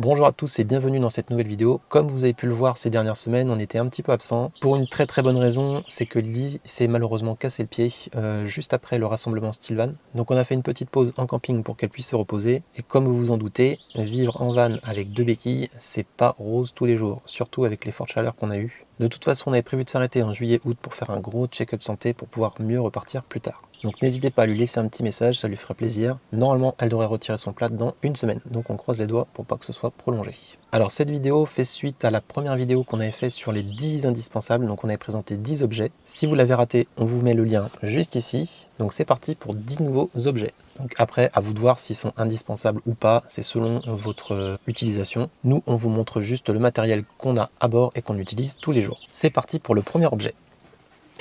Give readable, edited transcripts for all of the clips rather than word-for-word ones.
Bonjour à tous et bienvenue dans cette nouvelle vidéo. Comme vous avez pu le voir ces dernières semaines, on était un petit peu absent. Pour une très bonne raison, c'est que Lydie s'est malheureusement cassé le pied juste après le rassemblement Style Van. Donc on a fait une petite pause en camping pour qu'elle puisse se reposer. Et comme vous vous en doutez, vivre en van avec deux béquilles, c'est pas rose tous les jours. Surtout avec les fortes chaleurs qu'on a eues. De toute façon, on avait prévu de s'arrêter en juillet-août pour faire un gros check-up santé pour pouvoir mieux repartir plus tard. Donc n'hésitez pas à lui laisser un petit message, ça lui fera plaisir. Normalement, elle devrait retirer son plat dans une semaine. Donc on croise les doigts pour pas que ce soit prolongé. Alors cette vidéo fait suite à la première vidéo qu'on avait fait sur les 10 indispensables. Donc on avait présenté 10 objets. Si vous l'avez raté, on vous met le lien juste ici. Donc c'est parti pour 10 nouveaux objets. Donc après, à vous de voir s'ils sont indispensables ou pas. C'est selon votre utilisation. Nous, on vous montre juste le matériel qu'on a à bord et qu'on utilise tous les jours. C'est parti pour le premier objet.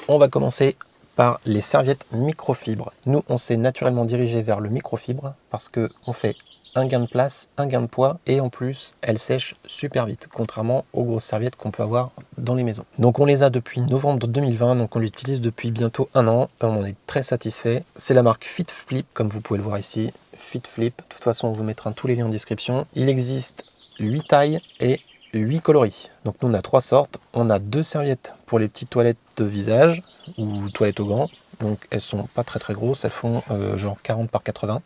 On va commencer par les serviettes microfibres. Nous, on s'est naturellement dirigé vers le microfibre parce que on fait un gain de place, un gain de poids et en plus, elles sèchent super vite, contrairement aux grosses serviettes qu'on peut avoir dans les maisons. Donc on les a depuis novembre 2020, donc on les utilise depuis bientôt un an. On en est très satisfait. C'est la marque Fit Flip, comme vous pouvez le voir ici. Fit Flip. De toute façon, on vous mettra tous les liens en description. Il existe 8 tailles et 8 coloris. Donc nous on a 3 sortes. On a 2 serviettes pour les petites toilettes de visage ou toilettes au gant. Donc elles sont pas très grosses, elles font genre 40 par 80.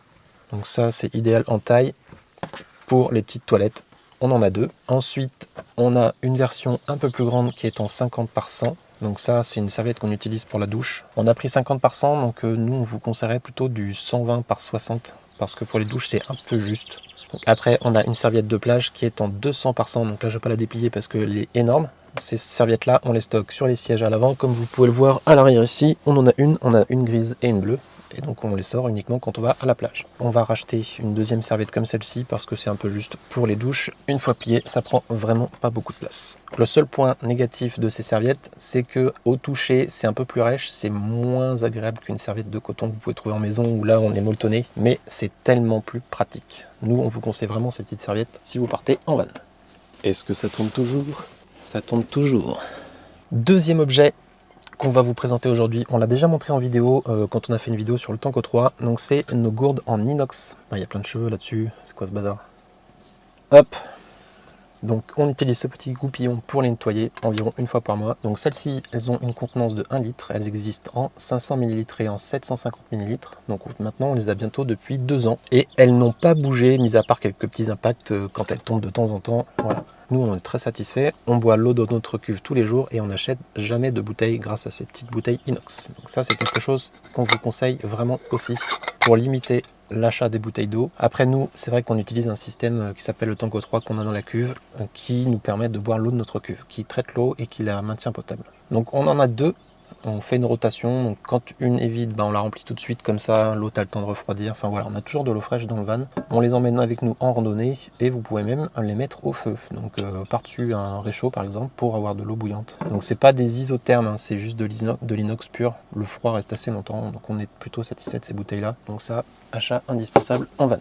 Donc ça c'est idéal en taille pour les petites toilettes. On en a 2. Ensuite on a une version un peu plus grande qui est en 50 par 100. Donc ça c'est une serviette qu'on utilise pour la douche. On a pris 50 par 100, donc nous on vous conseillerait plutôt du 120 par 60 parce que pour les douches c'est un peu juste. Donc après, on a une serviette de plage qui est en 200 par 100. Donc là, je ne vais pas la déplier parce qu'elle est énorme. Ces serviettes-là, on les stocke sur les sièges à l'avant. Comme vous pouvez le voir à l'arrière ici, on en a une grise et une bleue. Et donc, on les sort uniquement quand on va à la plage. On va racheter une deuxième serviette comme celle-ci parce que c'est un peu juste pour les douches. Une fois pliée, ça prend vraiment pas beaucoup de place. Le seul point négatif de ces serviettes, c'est que au toucher, c'est un peu plus rêche. C'est moins agréable qu'une serviette de coton que vous pouvez trouver en maison où là, on est molletonné. Mais c'est tellement plus pratique. Nous, on vous conseille vraiment ces petites serviettes si vous partez en van. Est-ce que ça tourne toujours? Ça tourne toujours. Deuxième objet qu'on va vous présenter aujourd'hui, on l'a déjà montré en vidéo quand on a fait une vidéo sur le Tanko 3. Donc c'est nos gourdes en inox. Il y a plein de cheveux là-dessus. C'est quoi ce bazar? Hop! Donc on utilise ce petit goupillon pour les nettoyer environ une fois par mois. Donc celles-ci, elles ont une contenance de 1 litre. Elles existent en 500 ml et en 750 ml. Donc maintenant on les a bientôt depuis 2 ans. Et elles n'ont pas bougé, mis à part quelques petits impacts quand elles tombent de temps en temps. Voilà. Nous on est très satisfaits. On boit l'eau de notre cuve tous les jours et on n'achète jamais de bouteilles grâce à ces petites bouteilles inox. Donc ça c'est quelque chose qu'on vous conseille vraiment aussi pour limiter l'achat des bouteilles d'eau. Après nous, c'est vrai qu'on utilise un système qui s'appelle le Tanko 3 qu'on a dans la cuve, qui nous permet de boire l'eau de notre cuve, qui traite l'eau et qui la maintient potable. Donc on en a 2, on fait une rotation, donc quand une est vide, on la remplit tout de suite comme ça, l'autre a le temps de refroidir, enfin voilà, on a toujours de l'eau fraîche dans le van. On les emmène avec nous en randonnée et vous pouvez même les mettre au feu, donc par-dessus un réchaud par exemple pour avoir de l'eau bouillante. Donc c'est pas des isothermes, c'est juste de l'inox pur, le froid reste assez longtemps, donc on est plutôt satisfait de ces bouteilles là, donc ça, achat indispensable en van.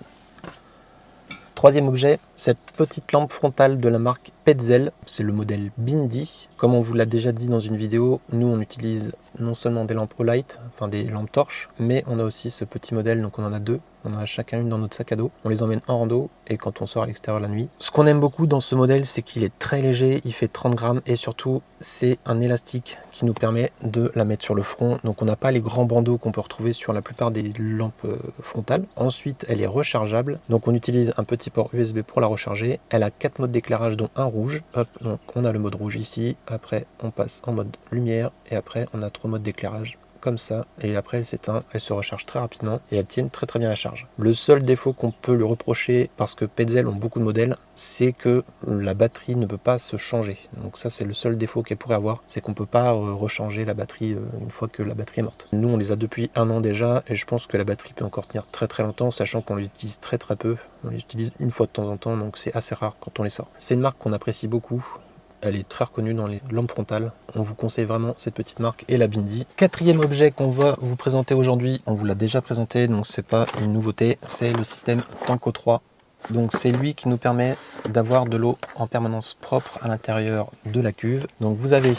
Troisième objet, cette petite lampe frontale de la marque Petzl, c'est le modèle Bindi. Comme on vous l'a déjà dit dans une vidéo, nous on utilise non seulement des lampes Olight, enfin des lampes torches, mais on a aussi ce petit modèle, donc on en a 2. On en a chacun une dans notre sac à dos. On les emmène en rando et quand on sort à l'extérieur la nuit. Ce qu'on aime beaucoup dans ce modèle, c'est qu'il est très léger, il fait 30 grammes et surtout c'est un élastique qui nous permet de la mettre sur le front. Donc on n'a pas les grands bandeaux qu'on peut retrouver sur la plupart des lampes frontales. Ensuite, elle est rechargeable. Donc on utilise un petit port USB pour la recharger. Elle a 4 modes d'éclairage dont un rouge. Hop, donc on a le mode rouge ici. Après on passe en mode lumière et après on a 3 modes d'éclairage. Comme ça, et après elle s'éteint, elle se recharge très rapidement et elle tient très bien la charge. Le seul défaut qu'on peut lui reprocher, parce que Petzl ont beaucoup de modèles, c'est que la batterie ne peut pas se changer. Donc ça c'est le seul défaut qu'elle pourrait avoir, c'est qu'on ne peut pas rechanger la batterie une fois que la batterie est morte. Nous on les a depuis un an déjà et je pense que la batterie peut encore tenir très longtemps, sachant qu'on l'utilise très peu. On les utilise une fois de temps en temps, donc c'est assez rare quand on les sort. C'est une marque qu'on apprécie beaucoup. Elle est très reconnue dans les lampes frontales. On vous conseille vraiment cette petite marque et la Bindi. Quatrième objet qu'on va vous présenter aujourd'hui, on vous l'a déjà présenté, donc c'est pas une nouveauté, c'est le système Tanko 3. Donc c'est lui qui nous permet d'avoir de l'eau en permanence propre à l'intérieur de la cuve. Donc vous avez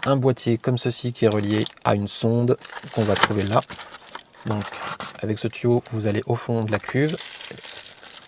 un boîtier comme ceci qui est relié à une sonde qu'on va trouver là. Donc avec ce tuyau, vous allez au fond de la cuve.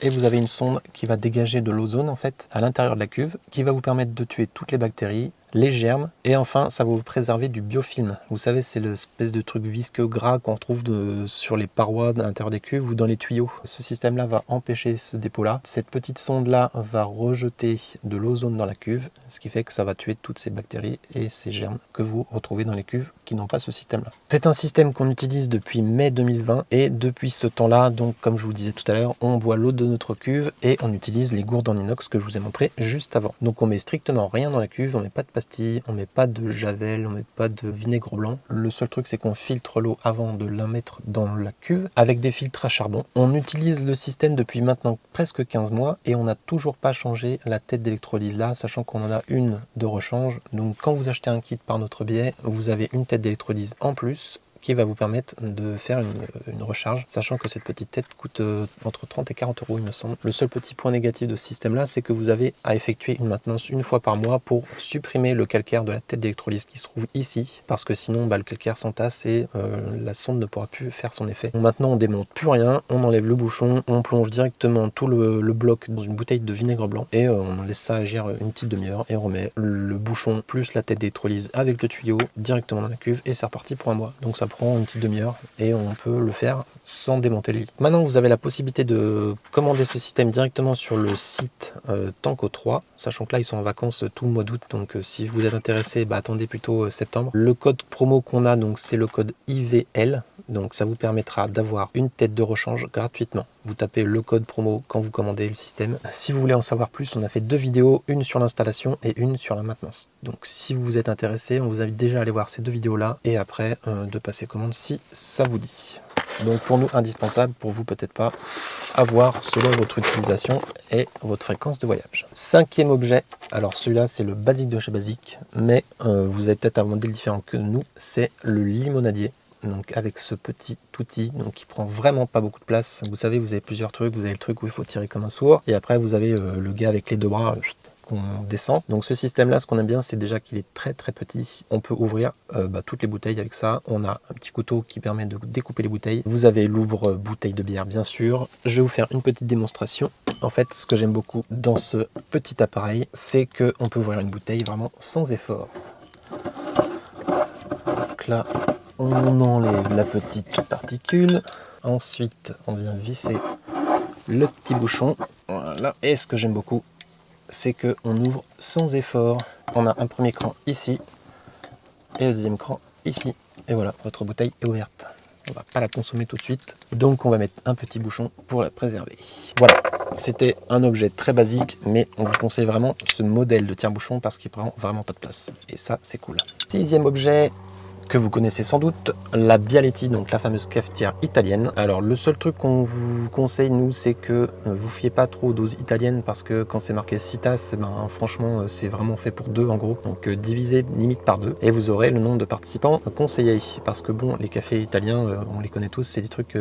et vous avez une sonde qui va dégager de l'ozone en fait à l'intérieur de la cuve, qui va vous permettre de tuer toutes les bactéries, les germes, et enfin ça va vous préserver du biofilm. Vous savez, c'est l'espèce de truc visqueux gras qu'on trouve sur les parois à l'intérieur des cuves ou dans les tuyaux. Ce système là va empêcher ce dépôt là. Cette petite sonde là va rejeter de l'ozone dans la cuve, ce qui fait que ça va tuer toutes ces bactéries et ces germes que vous retrouvez dans les cuves qui n'ont pas ce système là. C'est un système qu'on utilise depuis mai 2020 et depuis ce temps là, donc comme je vous disais tout à l'heure, on boit l'eau de notre cuve et on utilise les gourdes en inox que je vous ai montré juste avant. Donc on met strictement rien dans la cuve, on met pas de pastilles, on met pas de javel, on met pas de vinaigre blanc. Le seul truc c'est qu'on filtre l'eau avant de la mettre dans la cuve avec des filtres à charbon. On utilise le système depuis maintenant presque 15 mois et on n'a toujours pas changé la tête d'électrolyse là, sachant qu'on en a une de rechange. Donc quand vous achetez un kit par notre biais, vous avez une tête d'électrolyse en plus qui va vous permettre de faire une recharge, sachant que cette petite tête coûte entre 30 et 40 euros il me semble. Le seul petit point négatif de ce système là, c'est que vous avez à effectuer une maintenance une fois par mois pour supprimer le calcaire de la tête d'électrolyse qui se trouve ici, parce que sinon le calcaire s'entasse et la sonde ne pourra plus faire son effet. Donc, maintenant on démonte plus rien, on enlève le bouchon, on plonge directement tout le bloc dans une bouteille de vinaigre blanc et on laisse ça agir une petite demi-heure et on remet le bouchon plus la tête d'électrolyse avec le tuyau directement dans la cuve et c'est reparti pour un mois. Donc ça prend une petite demi-heure et on peut le faire sans démonter le lit. Maintenant vous avez la possibilité de commander ce système directement sur le site Tanko 3, sachant que là ils sont en vacances tout le mois d'août, donc si vous êtes intéressé, attendez plutôt septembre. Le code promo qu'on a, donc c'est le code IVL, donc ça vous permettra d'avoir une tête de rechange gratuitement. Vous tapez le code promo quand vous commandez le système. Si vous voulez en savoir plus, on a fait 2 vidéos, une sur l'installation et une sur la maintenance. Donc si vous êtes intéressé, on vous invite déjà à aller voir ces 2 vidéos là et après de passer commande si ça vous dit. Donc pour nous indispensable, pour vous peut-être pas, avoir selon votre utilisation et votre fréquence de voyage. 5e objet, alors celui-là c'est le basique de chez Basique, mais vous avez peut-être un modèle différent que nous, c'est le limonadier. Donc avec ce petit outil donc qui prend vraiment pas beaucoup de place. Vous savez, vous avez plusieurs trucs, vous avez le truc où il faut tirer comme un sourd et après vous avez le gars avec les 2 bras qu'on descend. Donc ce système là, ce qu'on aime bien, c'est déjà qu'il est très petit. On peut ouvrir toutes les bouteilles avec ça. On a un petit couteau qui permet de découper les bouteilles. Vous avez l'ouvre bouteille de bière bien sûr. Je vais vous faire une petite démonstration. En fait, ce que j'aime beaucoup dans ce petit appareil, c'est que on peut ouvrir une bouteille vraiment sans effort. Donc là, on enlève la petite particule. Ensuite, on vient visser le petit bouchon. Voilà. Et ce que j'aime beaucoup, c'est qu'on ouvre sans effort. On a un premier cran ici et le deuxième cran ici. Et voilà, votre bouteille est ouverte. On va pas la consommer tout de suite. Donc on va mettre un petit bouchon pour la préserver. Voilà, c'était un objet très basique, mais on vous conseille vraiment ce modèle de tire-bouchon parce qu'il prend vraiment pas de place. Et ça, c'est cool. 6e objet que vous connaissez sans doute, la Bialetti, donc la fameuse cafetière italienne. Alors le seul truc qu'on vous conseille nous, c'est que vous fiez pas trop aux doses italiennes parce que quand c'est marqué 6 tasses, franchement c'est vraiment fait pour 2 en gros, donc divisé limite par 2 et vous aurez le nombre de participants conseillés parce que bon, les cafés italiens on les connaît tous, c'est des trucs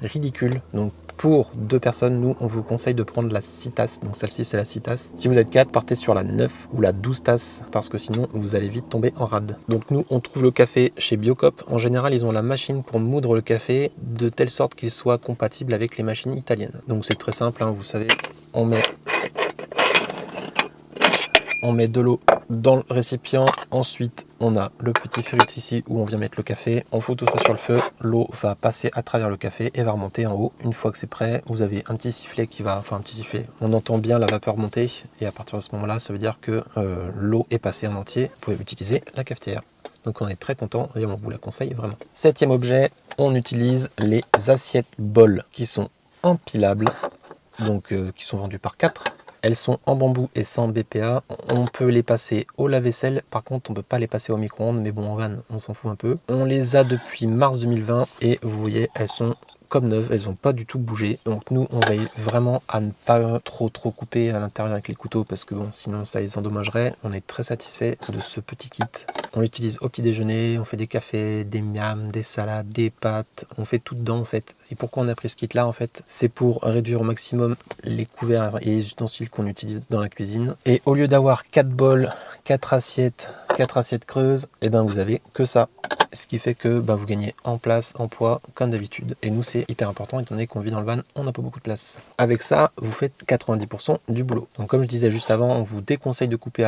ridicules. Donc pour 2 personnes, nous on vous conseille de prendre la 6 tasses, donc celle-ci c'est la 6 tasses. Si vous êtes 4, partez sur la 9 ou la 12 tasses parce que sinon vous allez vite tomber en rade. Donc nous on trouve le café chez Biocop. En général ils ont la machine pour moudre le café de telle sorte qu'il soit compatible avec les machines italiennes. Donc c'est très simple, vous savez, on met de l'eau dans le récipient, ensuite on a le petit filtre ici où on vient mettre le café, on fout tout ça sur le feu, l'eau va passer à travers le café et va remonter en haut. Une fois que c'est prêt, vous avez un petit sifflet qui va, un petit sifflet, on entend bien la vapeur monter et à partir de ce moment là ça veut dire que l'eau est passée en entier, vous pouvez utiliser la cafetière. Donc on est très content et on vous la conseille vraiment. 7e objet, on utilise les assiettes bol qui sont empilables, donc qui sont vendues par 4. Elles sont en bambou et sans BPA. On peut les passer au lave-vaisselle. Par contre, on ne peut pas les passer au micro-ondes. Mais bon, en van, on s'en fout un peu. On les a depuis mars 2020 et vous voyez, elles sont comme neuves. Elles n'ont pas du tout bougé. Donc nous, on veille vraiment à ne pas trop couper à l'intérieur avec les couteaux parce que bon, sinon ça les endommagerait. On est très satisfait de ce petit kit. On l'utilise au petit déjeuner. On fait des cafés, des miams, des salades, des pâtes. On fait tout dedans en fait. Et pourquoi on a pris ce kit là en fait? C'est pour réduire au maximum les couverts et les ustensiles qu'on utilise dans la cuisine. Et au lieu d'avoir 4 bols, 4 assiettes creuses, et ben vous avez que ça. ce qui fait que vous gagnez en place, en poids, comme d'habitude. Et nous, c'est hyper important, étant donné qu'on vit dans le van, on n'a pas beaucoup de place. Avec ça, vous faites 90% du boulot. Donc comme je disais juste avant, on vous déconseille de couper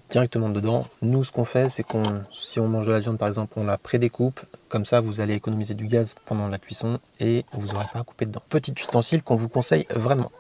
directement dedans. Nous, ce qu'on fait, c'est si on mange de la viande par exemple, on la prédécoupe. Comme ça, vous allez économiser du gaz pendant la cuisson et vous n'aurez pas à couper dedans. Petit ustensile qu'on vous conseille vraiment.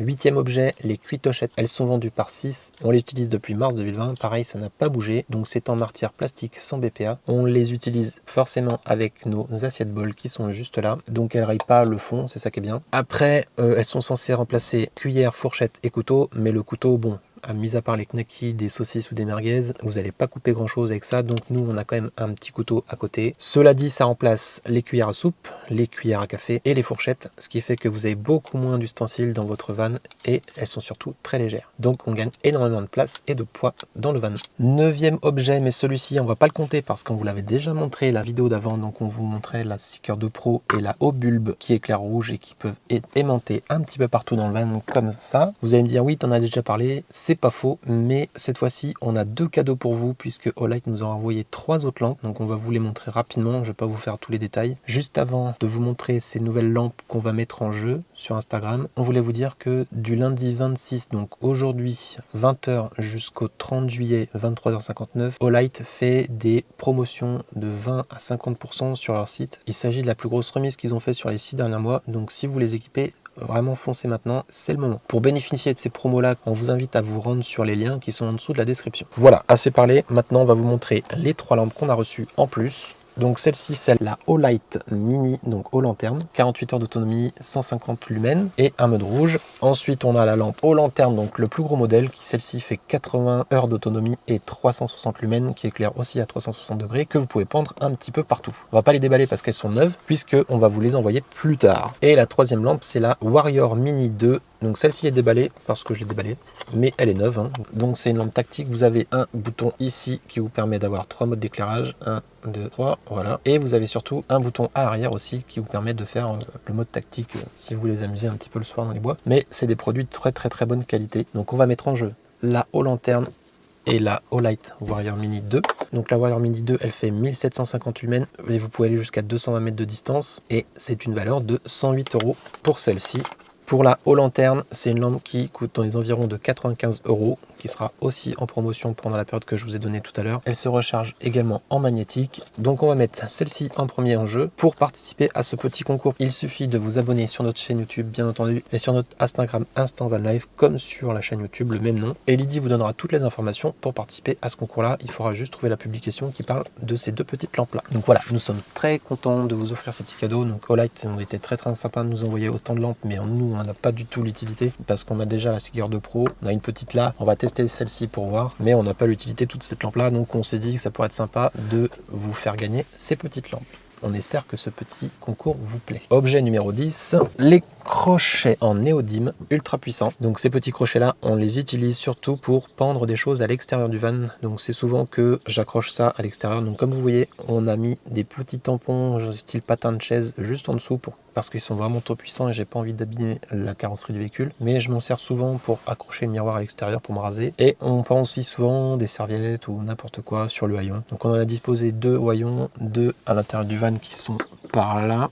8e objet, les cuitochettes. Elles sont vendues par 6. On les utilise depuis mars 2020. Pareil, ça n'a pas bougé. Donc c'est en matière plastique sans BPA. On les utilise forcément avec nos assiettes bol qui sont juste là. Donc elles ne rayent pas le fond, c'est ça qui est bien. Après, elles sont censées remplacer cuillère, fourchette et couteau. Mais le couteau, bon, mis à part les knackis, des saucisses ou des merguez, vous n'allez pas couper grand chose avec ça, donc nous on a quand même un petit couteau à côté. Cela dit, ça remplace les cuillères à soupe, les cuillères à café et les fourchettes, ce qui fait que vous avez beaucoup moins d'ustensiles dans votre van et elles sont surtout très légères. Donc on gagne énormément de place et de poids dans le van. 9e objet, mais celui-ci on va pas le compter parce qu'on vous l'avait déjà montré la vidéo d'avant, donc on vous montrait la Seeker 2 Pro et la haut bulbe qui éclaire rouge et qui peuvent aimanter un petit peu partout dans le van comme ça. Vous allez me dire oui, t'en as déjà parlé. C'est pas faux, mais cette fois-ci, on a 2 cadeaux pour vous puisque Olight nous a envoyé 3 autres lampes. Donc on va vous les montrer rapidement, je ne vais pas vous faire tous les détails. Juste avant de vous montrer ces nouvelles lampes qu'on va mettre en jeu sur Instagram, on voulait vous dire que du lundi 26, donc aujourd'hui 20h jusqu'au 30 juillet 23h59, Olight fait des promotions de 20 à 50% sur leur site. Il s'agit de la plus grosse remise qu'ils ont fait sur les 6 derniers mois, donc si vous les équipez, vraiment foncez maintenant, c'est le moment. Pour bénéficier de ces promos là, on vous invite à vous rendre sur les liens qui sont en dessous de la description. Voilà, assez parlé, maintenant on va vous montrer les 3 lampes qu'on a reçues en plus. Donc celle-ci, c'est la Olight Mini, donc aux lanternes, 48 heures d'autonomie, 150 lumens et un mode rouge. Ensuite, on a la lampe aux lanternes, donc le plus gros modèle, qui celle-ci fait 80 heures d'autonomie et 360 lumens, qui éclaire aussi à 360 degrés, que vous pouvez pendre un petit peu partout. On va pas les déballer parce qu'elles sont neuves, puisque on va vous les envoyer plus tard. Et la 3e lampe, c'est la Warrior Mini 2. Donc celle-ci est déballée parce que je l'ai déballée, mais elle est neuve, hein. Donc c'est une lampe tactique. Vous avez un bouton ici qui vous permet d'avoir 3 modes d'éclairage, 1, 2, 3, voilà. Et vous avez surtout un bouton à l'arrière aussi qui vous permet de faire le mode tactique si vous voulez amuser un petit peu le soir dans les bois. Mais c'est des produits de très bonne qualité. Donc on va mettre en jeu la haut lanterne et la Olight Warrior Mini 2. Donc la Warrior Mini 2, elle fait 1750 lumens et vous pouvez aller jusqu'à 220 mètres de distance et c'est une valeur de 108 € pour celle-ci. Pour la haut lanterne, c'est une lampe qui coûte dans les environs de 95 €, qui sera aussi en promotion pendant la période que je vous ai donnée tout à l'heure. Elle se recharge également en magnétique. Donc on va mettre celle-ci en premier en jeu. Pour participer à ce petit concours, il suffit de vous abonner sur notre chaîne YouTube, bien entendu, et sur notre Instagram Instant Van Life, comme sur la chaîne YouTube, le même nom. Et Lydie vous donnera toutes les informations pour participer à ce concours-là. Il faudra juste trouver la publication qui parle de ces 2 petites lampes-là. Donc voilà, nous sommes très contents de vous offrir ces petits cadeaux. Donc Olight ont été très sympa de nous envoyer autant de lampes, mais nous, on n'a pas du tout l'utilité parce qu'on a déjà la Seeker 2 Pro, on a une petite là, on va tester celle-ci pour voir, mais on n'a pas l'utilité de toute cette lampe là, donc on s'est dit que ça pourrait être sympa de vous faire gagner ces petites lampes. On espère que ce petit concours vous plaît. Objet numéro 10, les crochets en néodyme ultra puissants. Donc ces petits crochets là, on les utilise surtout pour pendre des choses à l'extérieur du van. Donc c'est souvent que j'accroche ça à l'extérieur. Donc comme vous voyez, on a mis des petits tampons style patin de chaise juste en dessous parce qu'ils sont vraiment trop puissants et j'ai pas envie d'abîmer la carrosserie du véhicule. Mais je m'en sers souvent pour accrocher le miroir à l'extérieur pour me raser. Et on prend aussi souvent des serviettes ou n'importe quoi sur le haillon. Donc on en a disposé 2 haillons, 2 à l'intérieur du van qui sont par là.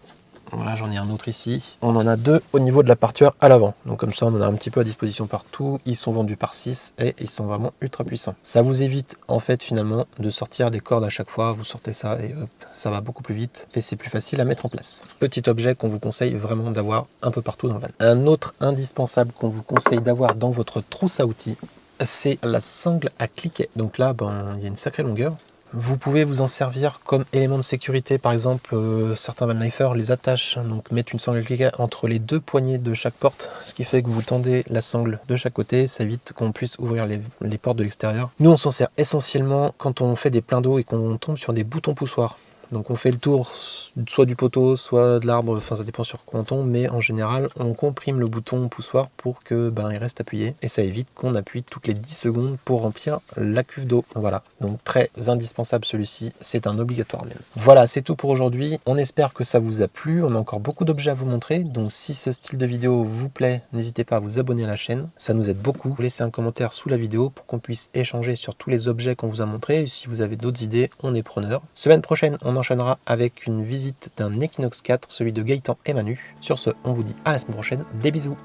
Voilà, j'en ai un autre ici. On en a 2 au niveau de la parture à l'avant. Donc comme ça, on en a un petit peu à disposition partout. Ils sont vendus par 6 et ils sont vraiment ultra puissants. Ça vous évite en fait finalement de sortir des cordes à chaque fois. Vous sortez ça et hop, ça va beaucoup plus vite et c'est plus facile à mettre en place. Petit objet qu'on vous conseille vraiment d'avoir un peu partout dans le van. Un autre indispensable qu'on vous conseille d'avoir dans votre trousse à outils, c'est la sangle à cliquet. Donc là, il y a une sacrée longueur. Vous pouvez vous en servir comme élément de sécurité. Par exemple, certains vanlifers les attachent, donc mettent une sangle à cliquet entre les 2 poignées de chaque porte, ce qui fait que vous tendez la sangle de chaque côté, ça évite qu'on puisse ouvrir les portes de l'extérieur. Nous, on s'en sert essentiellement quand on fait des pleins d'eau et qu'on tombe sur des boutons poussoirs. Donc on fait le tour soit du poteau, soit de l'arbre, enfin ça dépend sur quoi on tombe, mais en général on comprime le bouton poussoir pour que il reste appuyé et ça évite qu'on appuie toutes les 10 secondes pour remplir la cuve d'eau. Voilà, donc très indispensable celui-ci, c'est un obligatoire même. Voilà, c'est tout pour aujourd'hui, on espère que ça vous a plu, on a encore beaucoup d'objets à vous montrer, donc si ce style de vidéo vous plaît, n'hésitez pas à vous abonner à la chaîne, ça nous aide beaucoup. Vous laissez un commentaire sous la vidéo pour qu'on puisse échanger sur tous les objets qu'on vous a montrés, et si vous avez d'autres idées, on est preneur. Semaine prochaine, on enchaînera avec une visite d'un Equinox 4, celui de Gaëtan et Manu. Sur ce, on vous dit à la semaine prochaine, des bisous.